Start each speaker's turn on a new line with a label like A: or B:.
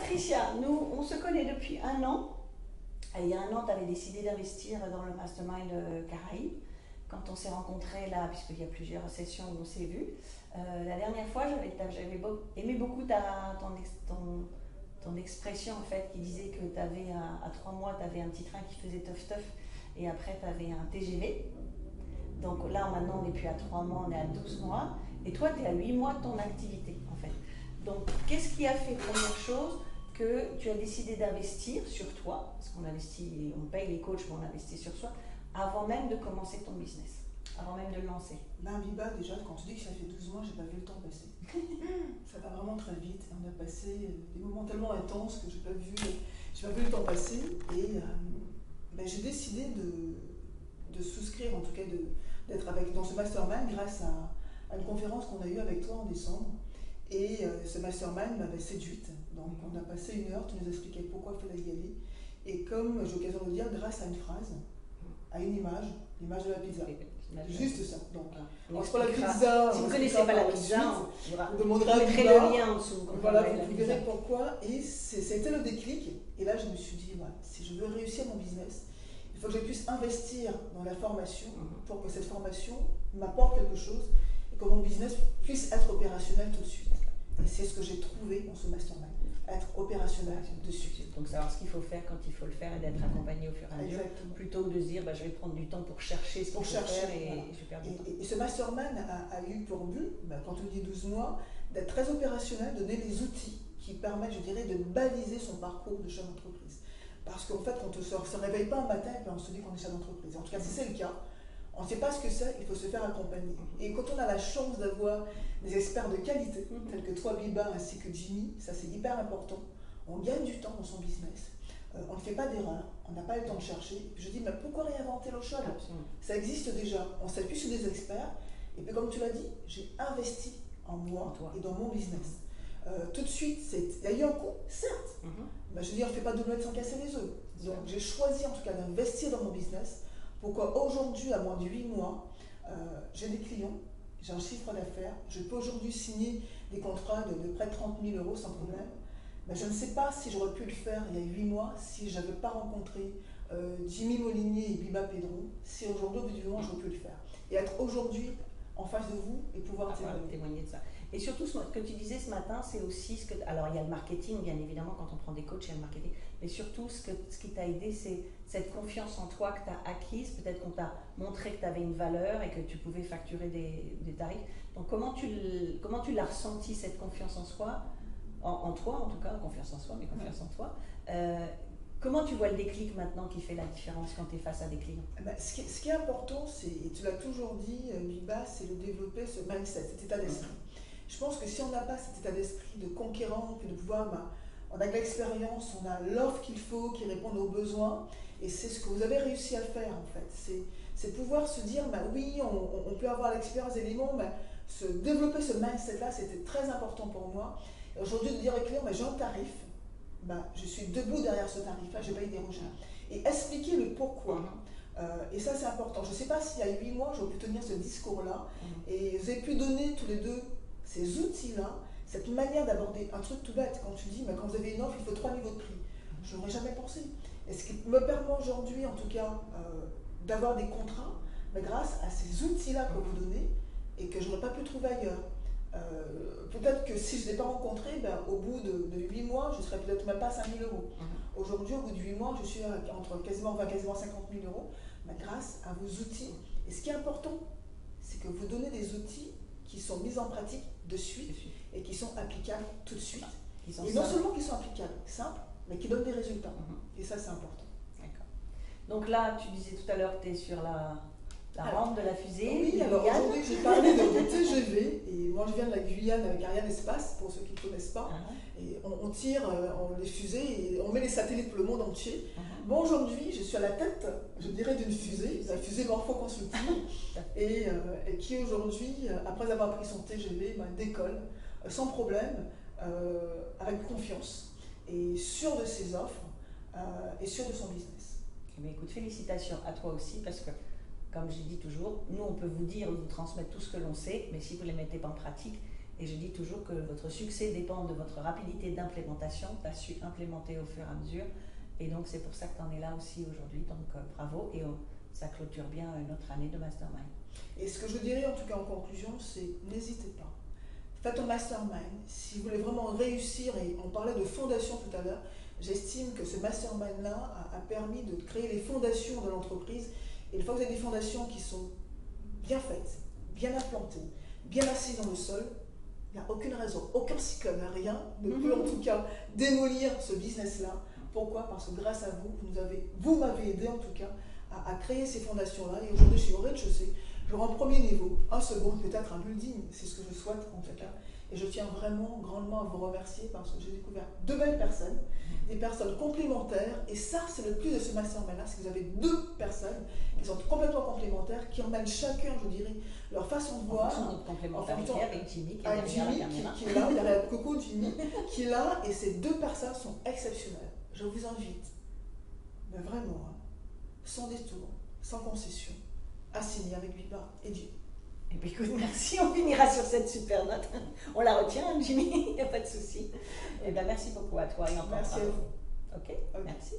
A: Patricia, nous, on se connaît depuis un an. Il y a un an, tu avais décidé d'investir dans le Mastermind Caraïbes. Quand on s'est rencontrés là, puisqu'il y a plusieurs sessions où on s'est vus, la dernière fois, j'avais aimé beaucoup ton expression en fait, qui disait que tu avais à 3 mois, tu avais un petit train qui faisait teuf-teuf et après tu avais un TGV. Donc là, maintenant, on n'est plus à 3 mois, on est à 12 mois. Et toi, tu es à 8 mois de ton activité en fait. Donc, qu'est-ce qui a fait, première chose, que tu as décidé d'investir sur toi, parce qu'on investit, on paye les coachs, mais on investit sur soi, avant même de commencer ton business, avant même de le lancer?
B: Ben Biba, déjà, quand tu dis que ça fait 12 mois, j'ai pas vu le temps passer. Ça va vraiment très vite. On a passé des moments tellement intenses que j'ai pas vu le temps passer. Et ben, j'ai décidé de souscrire, en tout cas d'être dans ce mastermind grâce à une conférence qu'on a eue avec toi en décembre. Et ce mastermind m'avait séduite. Donc on a passé 1 heure, tu nous expliquais pourquoi il fallait y aller. Et comme j'ai l'occasion de le dire, grâce à une phrase, à une image, l'image de la pizza. Juste ça. Donc, on se prend la pizza.
A: Si vous ne connaissez pas la pizza,
B: vous demanderez à
A: mettrai le lien en dessous.
B: Voilà, vous verrez pourquoi. Et c'était le déclic. Et là, je me suis dit, voilà, si je veux réussir mon business, il faut que je puisse investir dans la formation pour que cette formation m'apporte quelque chose et que mon business puisse être opérationnel tout de suite. Et c'est ce que j'ai trouvé dans ce mastermind, être opérationnel de suite.
A: Donc savoir ce qu'il faut faire quand il faut le faire et d'être accompagné au fur et à mesure, plutôt que de se dire je vais prendre du temps pour chercher ce qu'il faut faire et je perds du temps.
B: Et ce mastermind a eu pour but, quand on dit 12 mois, d'être très opérationnel, de donner des outils qui permettent, je dirais, de baliser son parcours de chef d'entreprise. Parce qu'en fait, quand on ne se réveille pas un matin et on se dit qu'on est chef d'entreprise. En tout cas, si c'est le cas, on ne sait pas ce que c'est, il faut se faire accompagner. Et quand on a la chance d'avoir des experts de qualité, tels que toi, Biba, ainsi que Jimmy, ça c'est hyper important. On gagne du temps dans son business. On ne fait pas d'erreur, on n'a pas le temps de chercher. Et puis je dis, mais pourquoi réinventer l'eau chaude? Ça existe déjà, on s'appuie sur des experts. Et puis comme tu l'as dit, j'ai investi en moi et dans mon business. Tout de suite, il y a eu un coût, certes. Je veux dire, on ne fait pas d'omelette sans casser les œufs. Donc j'ai choisi en tout cas d'investir dans mon business. Pourquoi aujourd'hui, à moins de 8 mois, j'ai des clients, j'ai un chiffre d'affaires, je peux aujourd'hui signer des contrats de près de 30 000 euros sans problème. Mais je ne sais pas si j'aurais pu le faire il y a 8 mois si je n'avais pas rencontré Jimmy Molinier et Biba Pedro, si aujourd'hui, au bout du moment, j'aurais pu le faire. Et être aujourd'hui en face de vous et pouvoir
A: témoigner de ça. Et surtout, ce que tu disais ce matin, c'est aussi ce que... Alors, il y a le marketing, bien évidemment, quand on prend des coachs, il y a le marketing. Mais surtout, ce qui t'a aidé, c'est cette confiance en toi que tu as acquise. Peut-être qu'on t'a montré que tu avais une valeur et que tu pouvais facturer des tarifs. Donc, comment tu l'as ressenti, cette confiance en soi, en toi, en tout cas, confiance en soi, mais confiance en toi. Comment tu vois le déclic maintenant qui fait la différence quand tu es face à des clients?
B: Ce qui est important, et tu l'as toujours dit, Biba, c'est de développer ce mindset, cet état d'esprit. Je pense que si on n'a pas cet état d'esprit de conquérant, puis de pouvoir, on a de l'expérience, on a l'offre qu'il faut, qui répond aux besoins, et c'est ce que vous avez réussi à faire en fait. C'est pouvoir se dire, oui, on peut avoir l'expérience des éléments, mais développer ce mindset-là, c'était très important pour moi. Et aujourd'hui, de dire aux clients, j'ai un tarif, je suis debout derrière ce tarif-là, je n'ai pas y déroger. Et expliquer le pourquoi. Et ça, c'est important. Je ne sais pas s'il y a 8 mois, j'aurais pu tenir ce discours-là, et vous avez pu donner tous les deux ces outils-là, cette manière d'aborder un truc tout bête. Quand tu dis, quand vous avez une offre, il faut 3 niveaux de prix. Je n'aurais jamais pensé. Et ce qui me permet aujourd'hui, en tout cas, d'avoir des contrats, mais grâce à ces outils-là que vous donnez, et que je n'aurais pas pu trouver ailleurs. Peut-être que si je ne les ai pas rencontrés, au bout de 8 mois, je ne serais peut-être même pas à 5 000 euros. Aujourd'hui, au bout de 8 mois, je suis entre quasiment 50 000 euros, grâce à vos outils. Et ce qui est important, c'est que vous donnez des outils qui sont mis en pratique de suite et qui sont applicables tout de suite. Et non seulement qui sont applicables, simples, mais qui donnent des résultats. Et ça, c'est important.
A: D'accord. Donc là, tu disais tout à l'heure que tu es sur la rampe de la fusée.
B: Oui, alors aujourd'hui, j'ai parlé de TGV. Et moi, je viens de la Guyane avec Ariane Espace, pour ceux qui ne connaissent pas. Et on tire les fusées et on met les satellites pour le monde entier. Bon, aujourd'hui, je suis à la tête, je dirais, d'une fusée, la fusée Morpho Consulting, et qui aujourd'hui, après avoir pris son TGV, décolle sans problème, avec confiance, et sûr de ses offres, et sûr de son business.
A: Mais écoute, félicitations à toi aussi, parce que, comme je dis toujours, nous, on peut vous dire, vous transmettre tout ce que l'on sait, mais si vous ne les mettez pas en pratique, Et je dis toujours que votre succès dépend de votre rapidité d'implémentation. Tu as su implémenter au fur et à mesure. Et donc, c'est pour ça que tu en es là aussi aujourd'hui. Donc, bravo. Et ça clôture bien notre année de mastermind.
B: Et ce que je dirais en tout cas en conclusion, c'est n'hésitez pas. Faites un mastermind. Si vous voulez vraiment réussir, et on parlait de fondation tout à l'heure, j'estime que ce mastermind-là a permis de créer les fondations de l'entreprise. Et une fois que vous avez des fondations qui sont bien faites, bien implantées, bien assises dans le sol, il n'y a aucune raison, aucun cycle, rien, ne peut en tout cas démolir ce business-là. Pourquoi? Parce que grâce à vous, vous m'avez aidé en tout cas à créer ces fondations-là. Et aujourd'hui, je suis au rez-de-chaussée. J'aurai un premier niveau, un second, peut-être un building, c'est ce que je souhaite en tout cas. Et je tiens vraiment grandement à vous remercier parce que j'ai découvert de belles personnes, des personnes complémentaires. Et ça, c'est le plus de ce mastermind-là, c'est que vous avez deux personnes qui sont complètement complémentaires, qui emmènent chacun, je dirais, leur façon de voir.
A: Notre complémentarité avec Jimmy qui est
B: avec
A: derrière
B: Jimmy,
A: la caméra.
B: qui est là, derrière Coco Jimmy, qui est là. Et ces deux personnes sont exceptionnelles. Je vous invite, mais vraiment, sans détour, sans concession, à signer avec Biba et Dieu.
A: Et puis écoute, merci, on finira sur cette super note. On la retient, Jimmy, il n'y a pas de souci. Et bien merci beaucoup à toi et encore
B: Merci à
A: bravo.
B: vous.
A: Ok, merci.